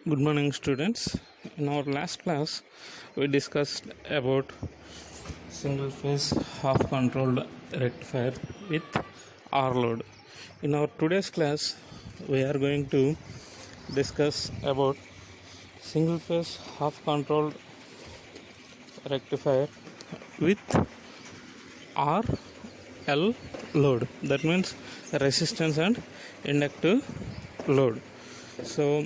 Good morning, students. In our last class, we discussed about single phase half controlled rectifier with R load. In our today's class, we are going to discuss about single phase half controlled rectifier with RL load. That means resistance and inductive load. So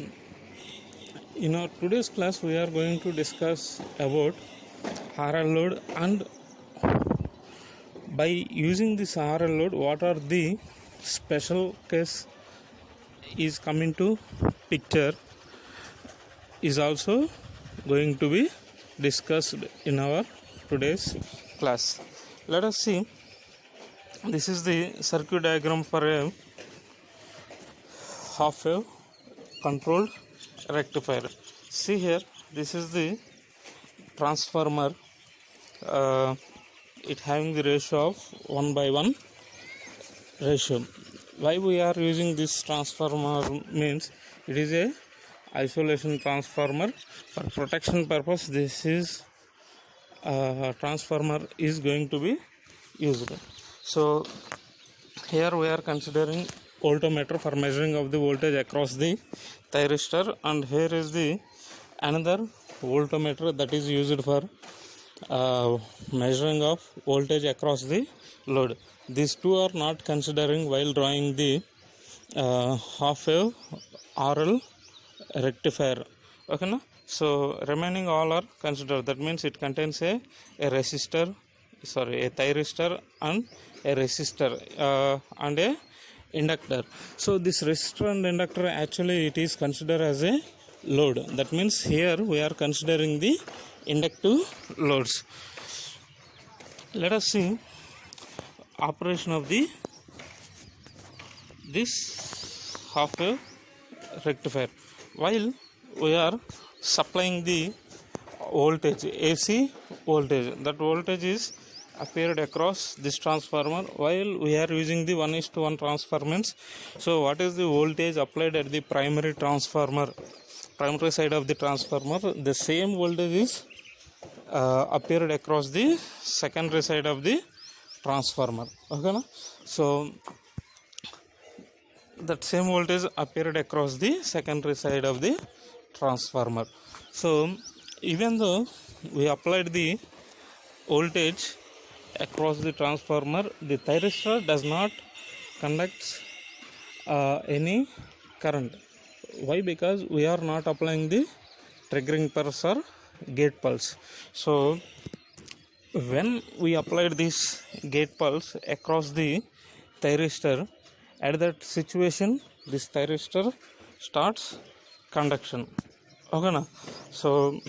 in our today's class, we are going to discuss about RL load, and by using this RL load, what are the special case is coming to picture is also going to be discussed in our today's class. Let us see. This is the circuit diagram for a half wave controlled rectifier. See here, this is the transformer. It having the ratio of 1:1 ratio. Why we are using this transformer means it is a isolation transformer. For protection purpose, this is transformer is going to be used. So here we are considering voltmeter for measuring of the voltage across the thyristor, and here is the another voltmeter that is used for measuring of voltage across the load. These two are not considering while drawing the half wave RL rectifier. Okay, no? So remaining all are considered. That means it contains a thyristor and a resistor and a inductor. So this resistor and inductor, actually it is considered as a load. That means here we are considering the inductive loads. Let us see operation of this half wave rectifier. While we are supplying the voltage, AC voltage, that voltage is appeared across this transformer while we are using the 1:1 transformers. So what is the voltage applied at the primary side of the transformer? The same voltage is appeared across the secondary side of the transformer. Okay, no? So that same voltage appeared across the secondary side of the transformer. So even though we applied the voltage across the transformer, the thyristor does not conduct any current. Why? Because we are not applying the triggering pulse or gate pulse. So when we applied this gate pulse across the thyristor, at that situation this thyristor starts conduction. Okay, na? So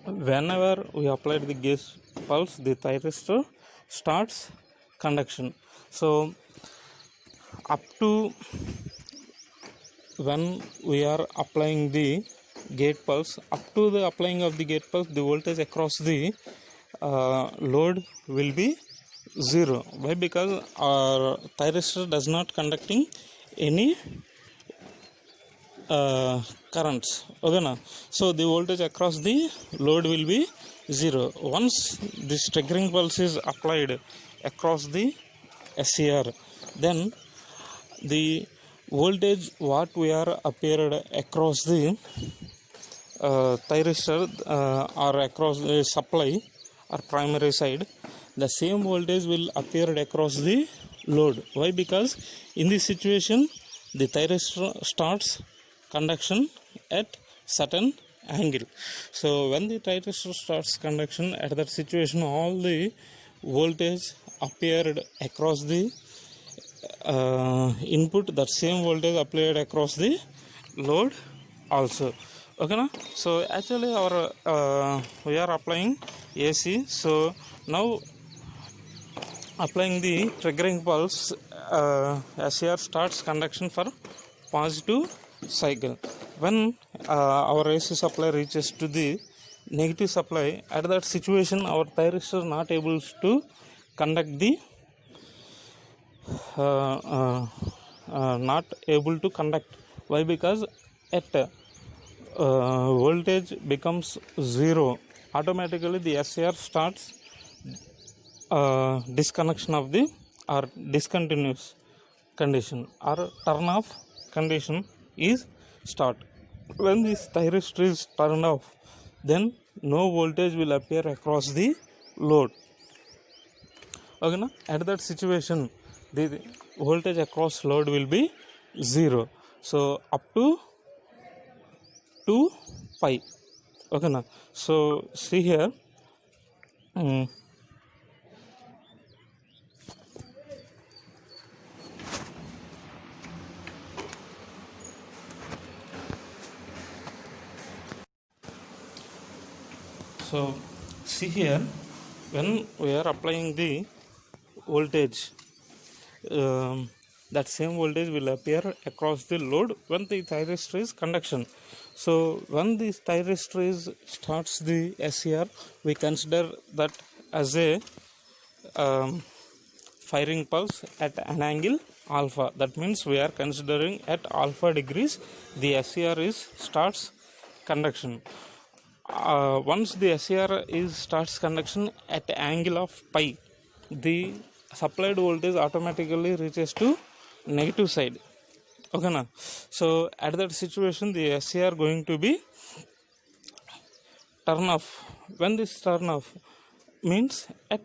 whenever we applied the gate pulse, the thyristor starts conduction. So up to when we are applying the gate pulse, up to the applying of the gate pulse, the voltage across the load will be 0. Why? Because our thyristor does not conducting any currents. Okay, na? So the voltage across the load will be 0. Once this triggering pulse is applied across the SCR, then the voltage what we are appeared across the thyristor or across the supply or primary side, the same voltage will appear across the load. Why? Because in this situation the thyristor starts conduction at certain angle. So when the thyristor starts conduction, at that situation all the voltage appeared across the input, that same voltage applied across the load also. Okay, na? So actually our we are applying AC. So now applying the triggering pulse, SCR starts conduction for positive cycle. When our AC supply reaches to the negative supply, at that situation our thyristor not able to conduct the not able to conduct. Why? Because at voltage becomes 0, automatically the SCR starts disconnection of the or discontinuous condition or turn off condition is start. When this thyristor is turned off, then no voltage will appear across the load. Okay, na? At that situation, the voltage across load will be 0. So up to 2 pi. Okay, na? So see here. So see here, when we are applying the voltage, that same voltage will appear across the load when the thyristor is conduction. So when the thyristor starts the SCR, we consider that as a firing pulse at an angle alpha. That means we are considering at alpha degrees the SCR starts conduction. Once the SCR starts conduction at angle of pi, the supplied voltage automatically reaches to negative side. Okay, na? So at that situation, the SCR going to be turn off. When this turn off means at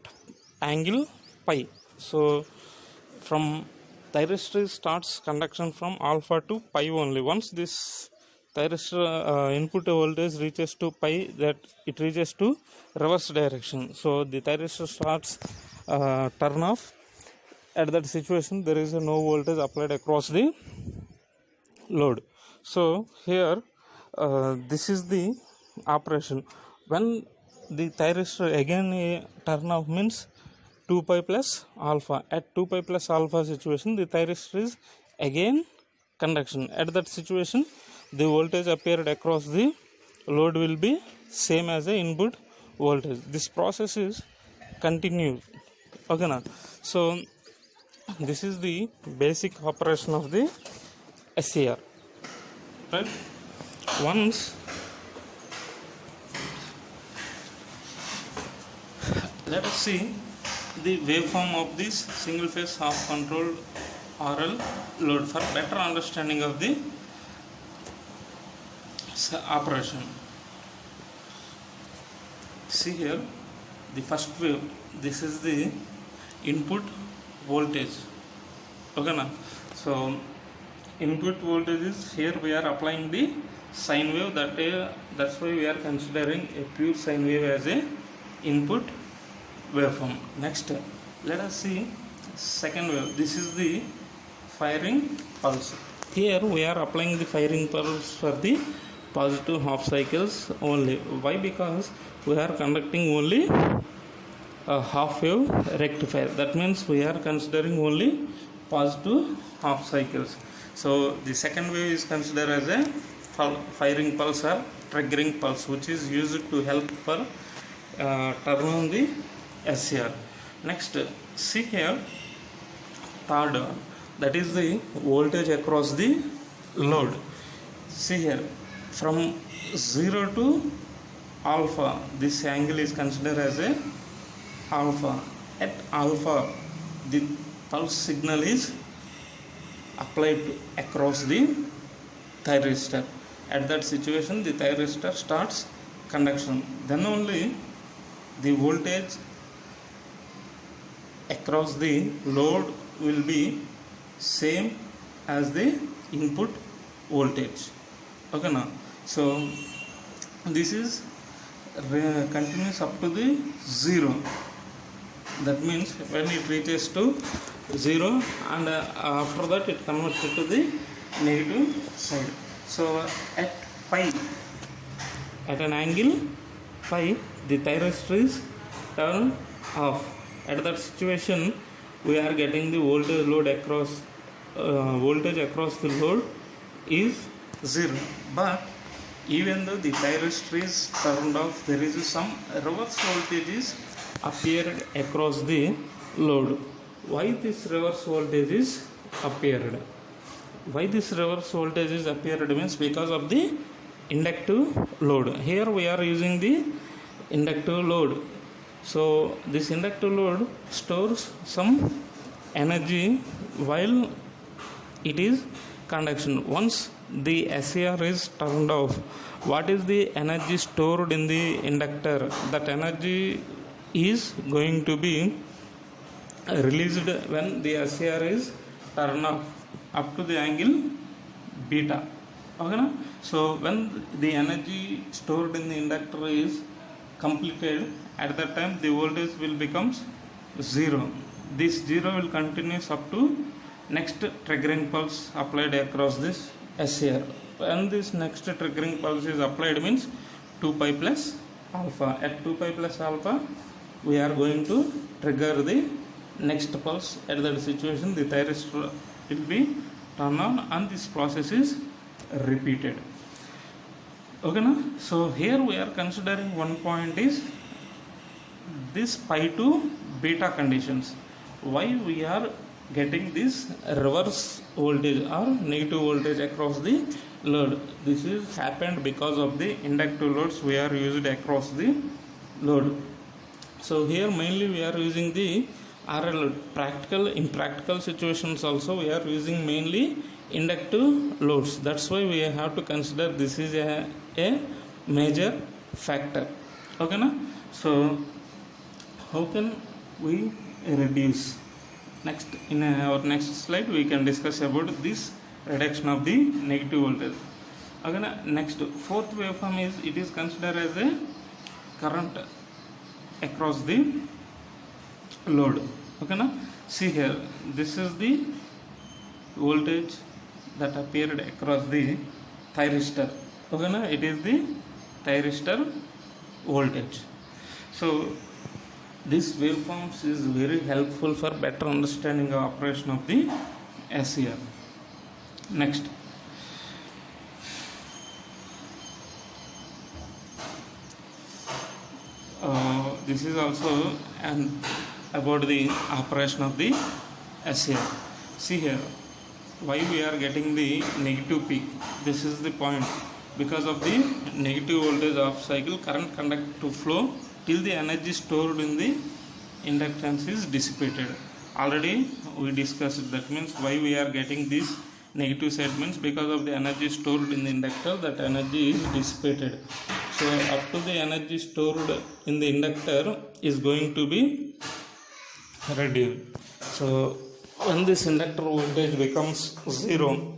angle pi. So from thyristor starts conduction from alpha to pi only. Once this thyristor input voltage reaches to pi, that it reaches to reverse direction. So the thyristor starts turn off. At that situation, there is no voltage applied across the load. So here this is the operation. When the thyristor again turn off means 2 pi plus alpha. At 2 pi plus alpha situation, the thyristor is again conduction. At that situation, the voltage appeared across the load will be same as the input voltage. This process is continued. Okay, na? So this is the basic operation of the SCR, right? Once let us see the waveform of this single phase half controlled RL load for better understanding of the operation. See here, the first wave, this is the input voltage. Okay, na? So input voltage is here we are applying the sine wave, that's why we are considering a pure sine wave as a input waveform. Next, let us see second wave. This is the firing pulse. Here we are applying the firing pulse for the positive half cycles only. Why? Because we are conducting only a half wave rectifier. That means we are considering only positive half cycles. So the second wave is considered as a firing pulse or triggering pulse, which is used to help for turn on the SCR. Next, see here third one, that is the voltage across the load. See here, from 0 to alpha, this angle is considered as a alpha. At alpha, the pulse signal is applied across the thyristor. At that situation, the thyristor starts conduction. Then only the voltage across the load will be same as the input voltage. Okay, now so this is continuous up to the 0. That means when it reaches to 0 and after that it converts to the negative side. So at pi, at an angle pi, the thyristor is turned off. At that situation, we are getting the voltage across the load is 0. But even though the thyristor is turned off, there is some reverse voltage is appeared across the load. Why this reverse voltage is appeared? Why this reverse voltage is appeared means because of the inductive load. Here we are using the inductive load. So this inductive load stores some energy while it is conduction. Once the SCR is turned off, what is the energy stored in the inductor? That energy is going to be released when the SCR is turned off up to the angle beta. Okay, so when the energy stored in the inductor is completed, at that time the voltage will becomes 0. This 0 will continue up to next triggering pulse applied across this SCR. When this next triggering pulse is applied means 2 pi plus alpha. At 2 pi plus alpha we are going to trigger the next pulse. At that situation the thyristor will be turned on and this process is repeated. Okay, na? So here we are considering one point is this pi to beta conditions. Why we are getting this reverse voltage or negative voltage across the load? This is happened because of the inductive loads we are used across the load. So here mainly we are using the RL in practical situations also we are using mainly inductive loads. That's why we have to consider this is a major factor. Okay, na? So how can we reduce? Next, in our next slide we can discuss about this reduction of the negative voltage. Okay, na? Next, fourth waveform is it is considered as a current across the load. Okay, na? See here, this is the voltage that appeared across the thyristor. Okay, na? It is the thyristor voltage. So this waveforms is very helpful for better understanding of operation of the SCR. Next, this is also about the operation of the SCR. See here, why we are getting the negative peak? This is the point. Because of the negative voltage of cycle, current conduct to flow till the energy stored in the inductance is dissipated. Already we discussed. That means why we are getting this negative side means because of the energy stored in the inductor, that energy is dissipated. So up to the energy stored in the inductor is going to be reduced. So when this inductor voltage becomes 0,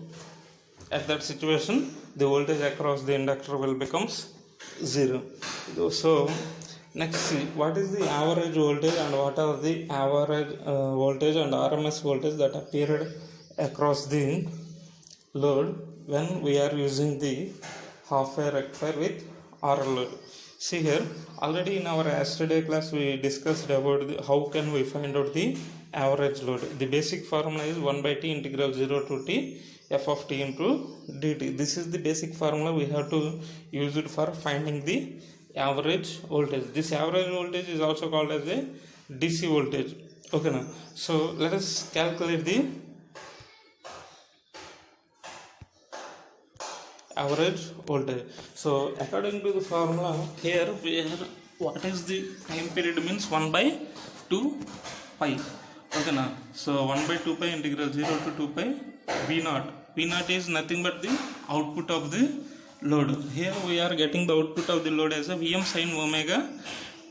at that situation the voltage across the inductor will becomes 0. So next, see what is the average voltage and what are the average voltage and RMS voltage that appeared across the load when we are using the half wave rectifier with RL load. See here, already in our yesterday class we discussed about how can we find out the average load. The basic formula is 1 by t integral 0 to t f of t into dt. This is the basic formula we have to use it for finding the average voltage. This average voltage is also called as a DC voltage. Okay, now so let us calculate the average voltage. So according to the formula here, what is the time period means 1 by 2 pi. Okay, now so 1 by 2 pi integral 0 to 2 pi V0 is nothing but the output of the load. Here we are getting the output of the load as a Vm sin omega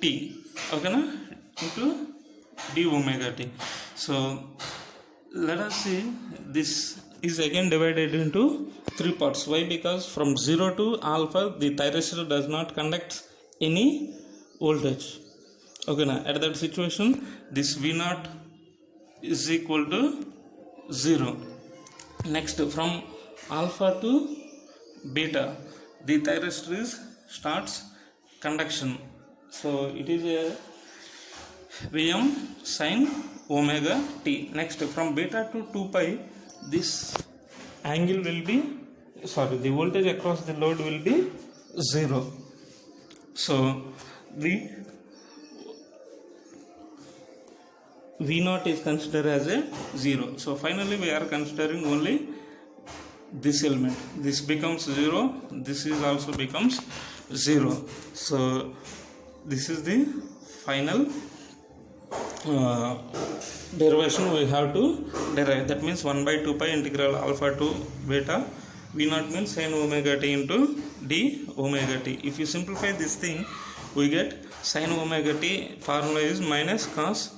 t. Okay, na? Into d omega t. So let us see, this is again divided into 3 parts. Why? Because from 0 to alpha the thyristor does not conduct any voltage. Okay, na? At that situation this V0 is equal to 0. Next, from alpha to beta the thyristor starts conduction. So it is a Vm sin omega t. Next, from beta to 2 pi this angle will be the voltage across the load will be 0. So the V0 is considered as a 0. So finally we are considering only this element, this becomes 0, this is also becomes 0. So this is the final derivation we have to derive. That means 1 by 2 pi integral alpha to beta v naught means sin omega t into d omega t. If you simplify this thing, we get sin omega t formula is minus cos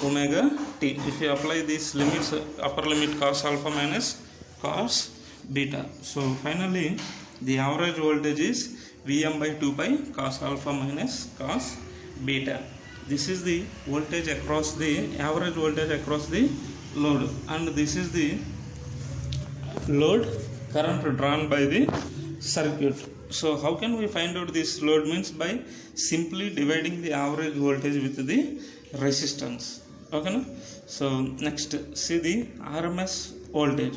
omega t. If you apply these limits, upper limit cos alpha minus cos beta, so finally the average voltage is Vm by 2 pi cos alpha minus cos beta. This is the voltage across the average voltage across the load, and this is the load current drawn by the circuit. So how can we find out this load? Means by simply dividing the average voltage with the resistance. Okay, no? So next, see the RMS voltage.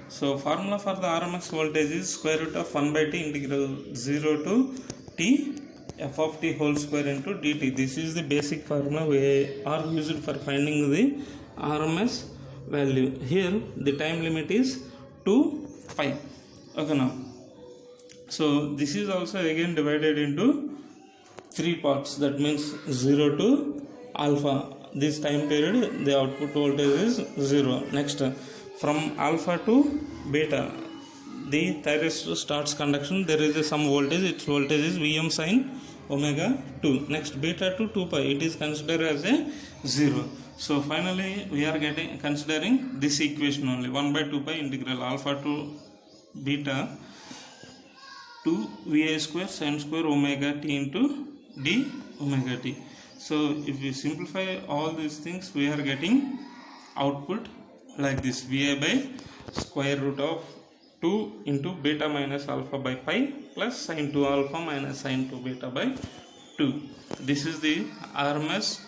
So formula for the RMS voltage is square root of 1 by t integral 0 to t f of t whole square into dt. This is the basic formula we are used for finding the RMS value. Here the time limit is 2 pi. Okay, now so this is also again divided into 3 parts. That means 0 to alpha. This time period the output voltage is 0. Next, from alpha to beta, the thyristor starts conduction. There is some voltage. Its voltage is Vm sin omega 2. Next, beta to 2 pi, it is considered as a 0. So finally we are considering this equation only, 1 by 2 pi integral alpha to beta 2 Vi square sin square omega t into d omega t. So if we simplify all these things, we are getting output like this: Vi by square root of 2 into beta minus alpha by pi plus sin 2 alpha minus sin 2 beta by 2. This is the RMS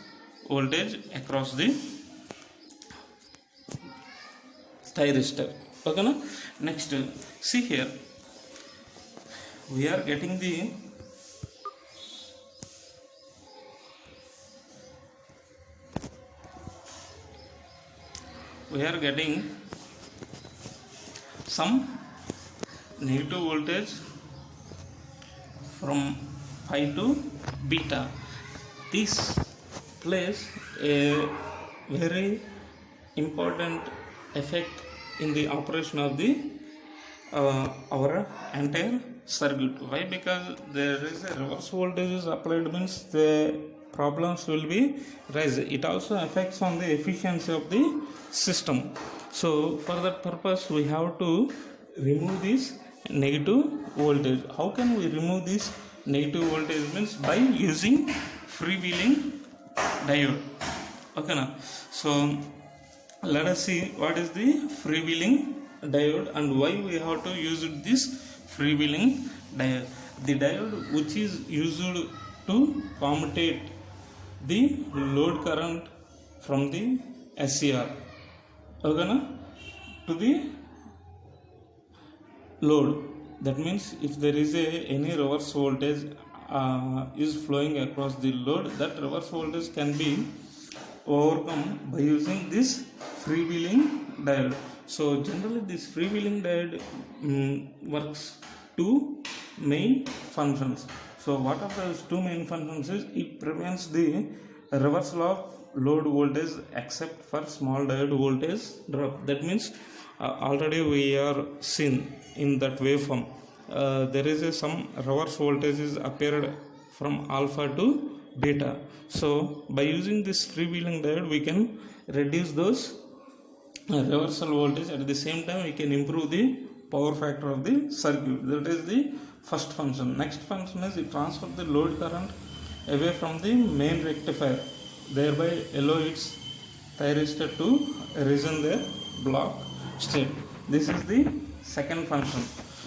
voltage across the thyristor. Okay, na? Next, see here, we are getting some negative voltage from pi to beta. This plays a very important effect in the operation of the our entire circuit. Why? Because there is a reverse voltage is applied, means the problems will be raised. It also affects on the efficiency of the system. So for that purpose we have to remove this negative voltage. How can we remove this negative voltage? Means by using freewheeling diode. Okay, now so let us see what is the freewheeling diode and why we have to use this freewheeling diode. The diode which is used to commute the load current from the SCR, okay, na, to the load. That means if there is any reverse voltage is flowing across the load, that reverse voltage can be overcome by using this freewheeling diode. So generally this freewheeling diode works two main functions. So what are those two main functions is it prevents the reversal of load voltage except for small diode voltage drop. That means already we are seen in that waveform. There is some reverse voltage is appeared from alpha to beta. So by using this freewheeling diode we can reduce those reversal voltage. At the same time we can improve the power factor of the circuit. That is the first function. Next function is it transfer the load current away from the main rectifier, thereby allow its thyristor to reason their block state. This is the second function.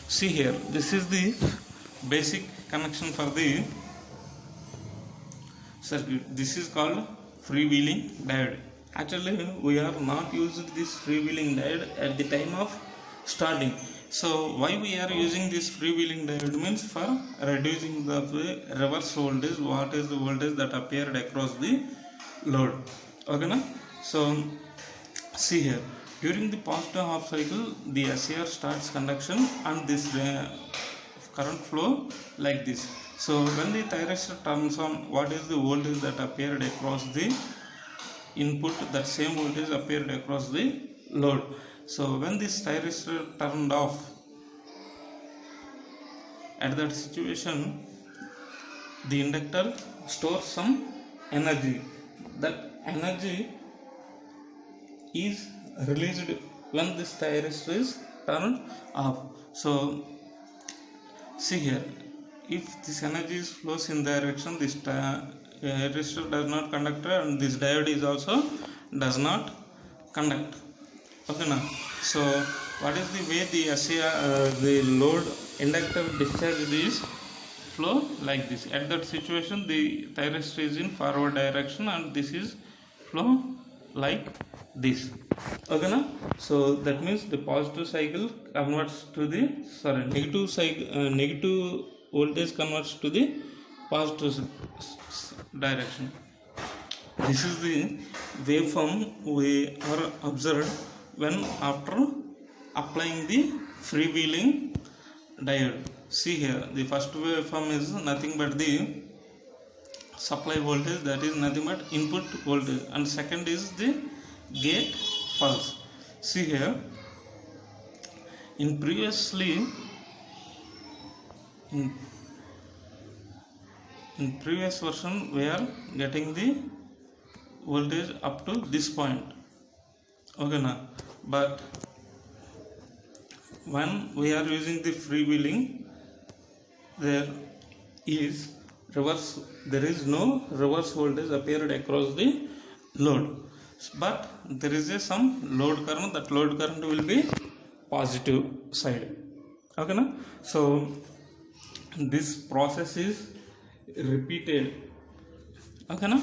See here, this is the basic connection for the circuit. This is called freewheeling diode. Actually we are not using this freewheeling diode at the time of starting. So why we are using this freewheeling diode? Means for reducing the reverse voltage. What is the voltage that appeared across the load? Okay, na? So see here, During the positive half cycle, the SCR starts conduction and this current flow like this. So when the thyristor turns on, what is the voltage that appeared across the input? That same voltage appeared across the load. So when this thyristor turned off, at that situation the inductor stores some energy. That energy is released when this thyristor is turned off. So see here, if this energy flows in direction, this resistor does not conduct and this diode is also does not conduct. Okay now, so what is the way the the load inductor discharge this flow like this? At that situation the thyristor is in forward direction and this is flow like this. Okay now, so that means the positive cycle converts to the negative cycle, negative voltage converts to the positive direction. This is the waveform we are observed when after applying the freewheeling diode. See here, the first waveform is nothing but the supply voltage, that is nothing but input voltage, and second is the gate pulse. See here, in previous version we are getting the voltage up to this point. Okay now, but when we are using the freewheeling, there is no reverse voltage appeared across the load, but there is some load current. That load current will be positive side. Okay now, so this process is repeated. Okay now,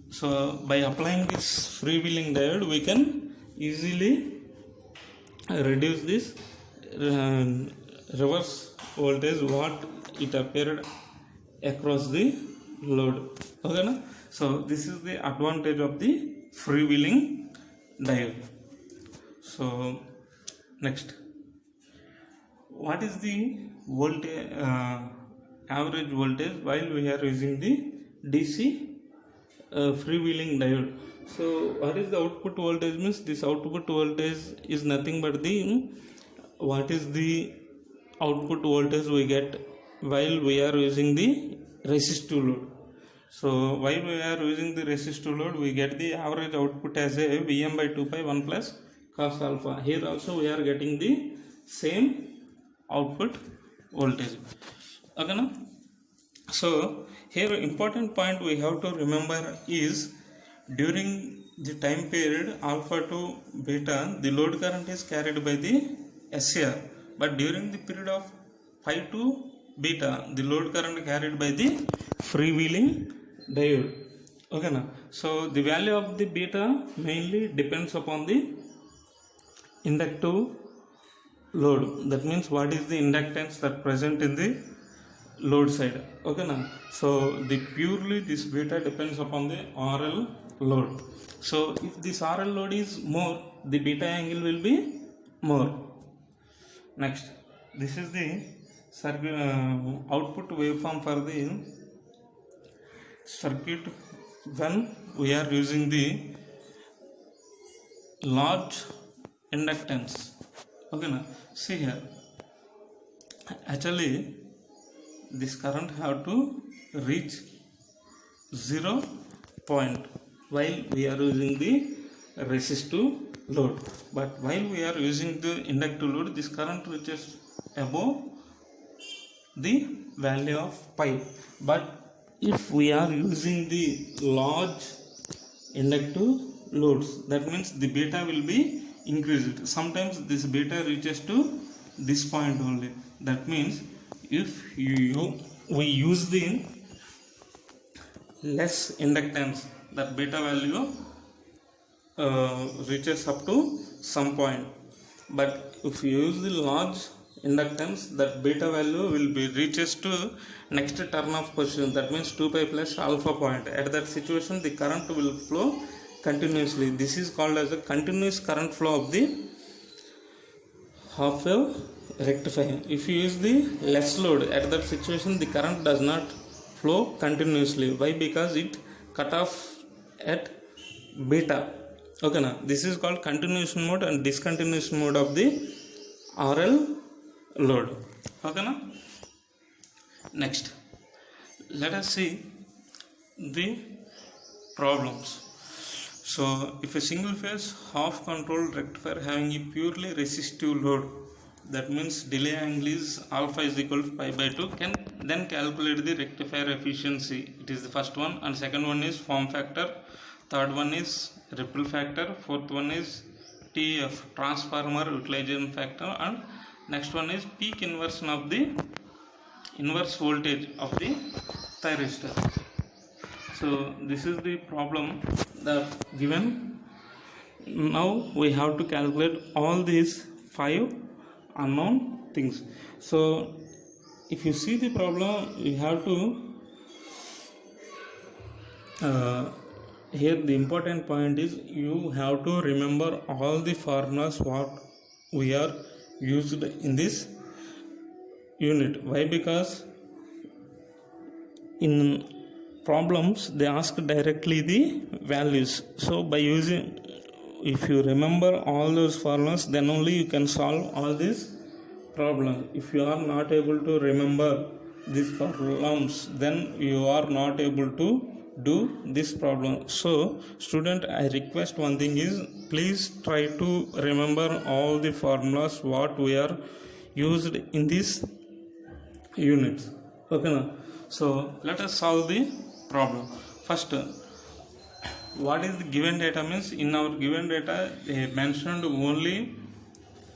so by applying this freewheeling diode we can easily reduce this reverse voltage what it appeared across the load. Okay na? So this is the advantage of the freewheeling diode. So next, what is the voltage average voltage while we are using the DC freewheeling diode? So what is the output voltage? Means this output voltage is nothing but the what is the output voltage we get while we are using the resistive load. So while we are using the resistive load, we get the average output as a Vm by 2 pi 1 plus cos alpha. Here also we are getting the same output voltage. Okay na? So here important point we have to remember is, during the time period alpha to beta, the load current is carried by the SCR, but during the period of phi to beta, the load current carried by the freewheeling diode. Okay na? So the value of the beta mainly depends upon the inductive load. That means what is the inductance that present in the load side. Okay na? So the purely this beta depends upon the RL load. So if this RL load is more, the beta angle will be more. Next, this is the circuit output waveform for the circuit when we are using the large inductance. Okay na? See here, actually this current have to reach 0 point while we are using the resistive load, but while we are using the inductive load, this current reaches above the value of pi. But if we are using the large inductive loads, that means the beta will be increased. Sometimes this beta reaches to this point only. That means if we use the less inductance, that beta value reaches up to some point. But if you use the large inductance, that beta value will be reaches to next turn of position. That means 2 pi plus alpha point. At that situation, the current will flow continuously. This is called as a continuous current flow of the half wave rectifier. If you use the less load, at that situation the current does not flow continuously. Why? Because it cut off at beta. Okay, now this is called continuation mode and discontinuation mode of the RL load. Okay, now next let us see the problems. So if a single phase half controlled rectifier having a purely resistive load, that means delay angle is alpha is equal to pi by 2, can then calculate the rectifier efficiency. It is the first one, and second one is form factor, third one is ripple factor, fourth one is TF transformer utilization factor, and next one is peak inversion of the inverse voltage of the thyristor. So this is the problem that given. Now we have to calculate all these 5 unknown things. So if you see the problem, you have to here the important point is you have to remember all the formulas what we are used in this unit. Why? Because in problems they ask directly the values. So by using, if you remember all those formulas, then only you can solve all these problems. If you are not able to remember these problems, then you are not able to do this problem. So student, I request one thing is, please try to remember all the formulas what we are used in this unit. Okay, now so let us solve the problem. First, what is the given data means? In our given data they mentioned only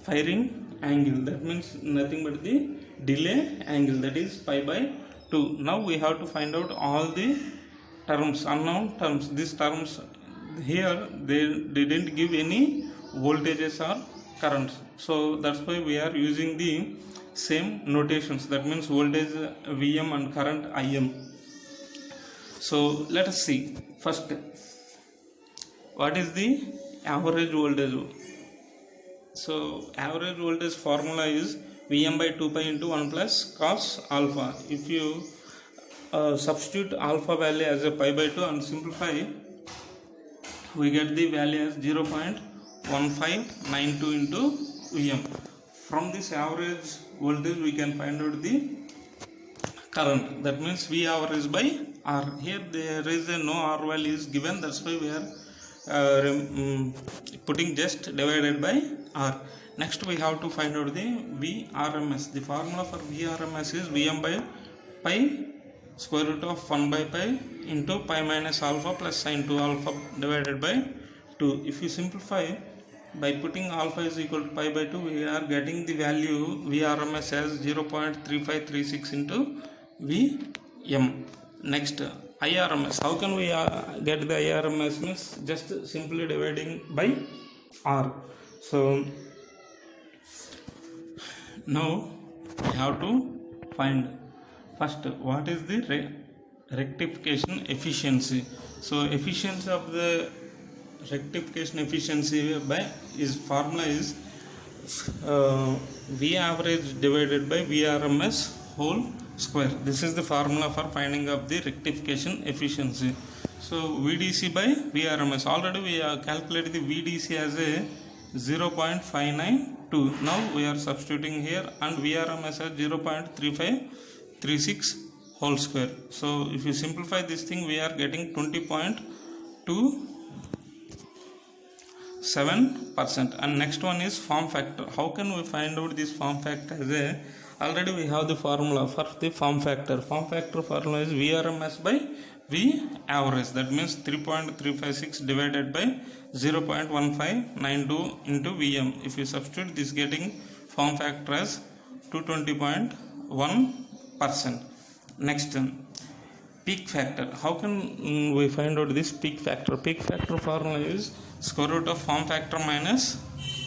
firing angle, that means nothing but the delay angle, that is pi by 2. Now we have to find out all the terms, unknown terms. These terms here they didn't give any voltages or currents, so that's why we are using the same notations, that means voltage Vm and current Im. So let us see first what is the average voltage. So average voltage formula is Vm by 2 pi into 1 plus cos alpha. If you substitute alpha value as a pi by 2 and simplify, we get the value as 0.1592 into Vm. From this average voltage we can find out the current, that means V average by R. Here there is no R value is given, that's why we are putting just divided by R. Next we have to find out the VRMS. The formula for VRMS is Vm by pi square root of 1 by pi into pi minus alpha plus sin 2 alpha divided by 2. If you simplify by putting alpha is equal to pi by 2, we are getting the value VRMS as 0.3536 into Vm. Next, IRMS. How can we get the IRMS means? Just simply dividing by R. So now we have to find first what is the rectification efficiency. So efficiency of the rectification efficiency by is formula is V average divided by VRMS whole square. This is the formula for finding of the rectification efficiency. So VDC by VRMS. Already we calculated the VDC as a 0.592. Now we are substituting here, and VRMS as 0.3536 whole square. So if you simplify this thing, we are getting 20.27%. And next one is form factor. How can we find out this form factor? As a already we have the formula for the form factor. Form factor formula is VRMS by V average, that means 3.356 divided by 0.1592 into Vm. If you substitute this, getting form factor as 220.1%. Next, peak factor. How can we find out this peak factor? Peak factor formula is square root of form factor minus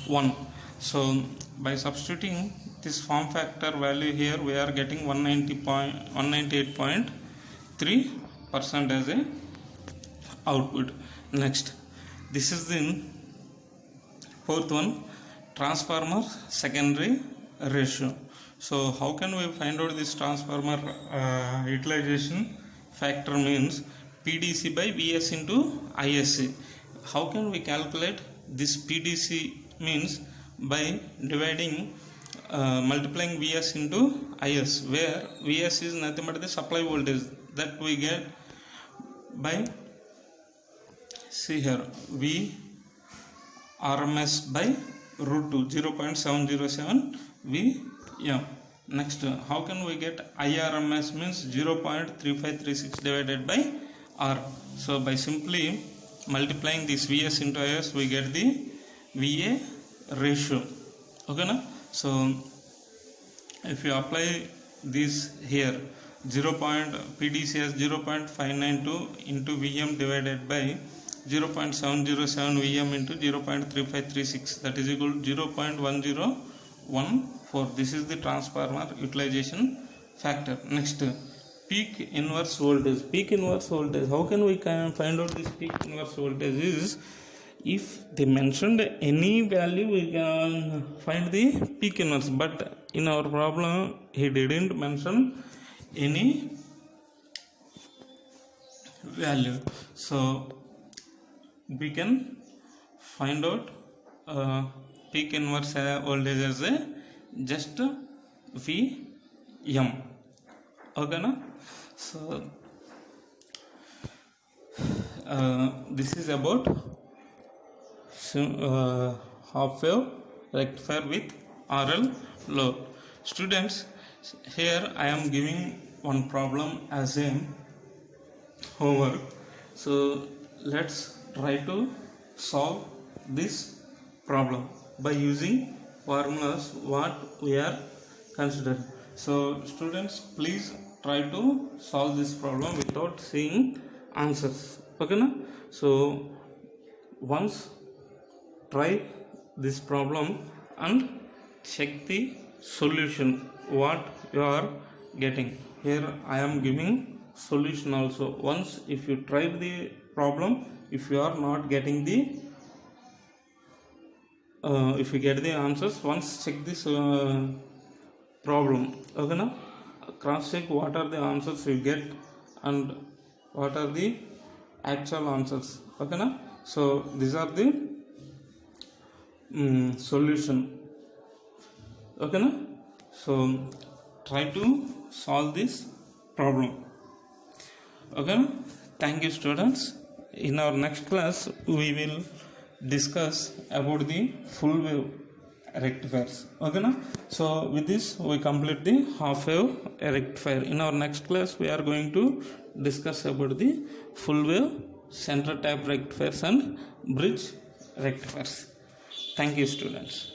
1. So by substituting this form factor value here, we are getting 198.3% as a output. Next, This is the fourth one, transformer secondary ratio. So how can we find out this transformer utilization factor? Means PDC by Vs into Isc. How can we calculate this PDC? Means by dividing multiplying Vs into Is, where Vs is nothing but the supply voltage that we get by, see here, V RMS by root 2, 0.707 Vm. Next, how can we get IRMS? Means 0.3536 divided by R. So by simply multiplying this Vs into Is, we get the VA ratio. Okay na? So if you apply this here, PDC as 0.592 into Vm divided by 0.707 Vm into 0.3536, that is equal to 0.1014. This is the transformer utilization factor. Next, peak inverse voltage. Peak inverse voltage, how can we find out this peak inverse voltage? Is if they mentioned any value, we can find the peak inverse, but in our problem he didn't mention any value, so we can find out peak inverse voltage as a just Vm. Okay na? So this is about half wave rectifier with RL load. Students, here I am giving one problem as a homework, so let's try to solve this problem by using formulas what we are considering. So students, please try to solve this problem without seeing answers. Okay na? So once try this problem and check the solution what you are getting. Here I am giving solution also. Once if you try the problem, if you are not getting the if you get the answers, once check this problem. Okay na? Cross check what are the answers you get and what are the actual answers. Okay na? So these are the solution. Okay na? So try to solve this problem. Okay na? Thank you students. In our next class we will discuss about the full wave rectifiers. Okay na? So with this we complete the half wave rectifier. In our next class we are going to discuss about the full wave center tap rectifiers and bridge rectifiers. Thank you students.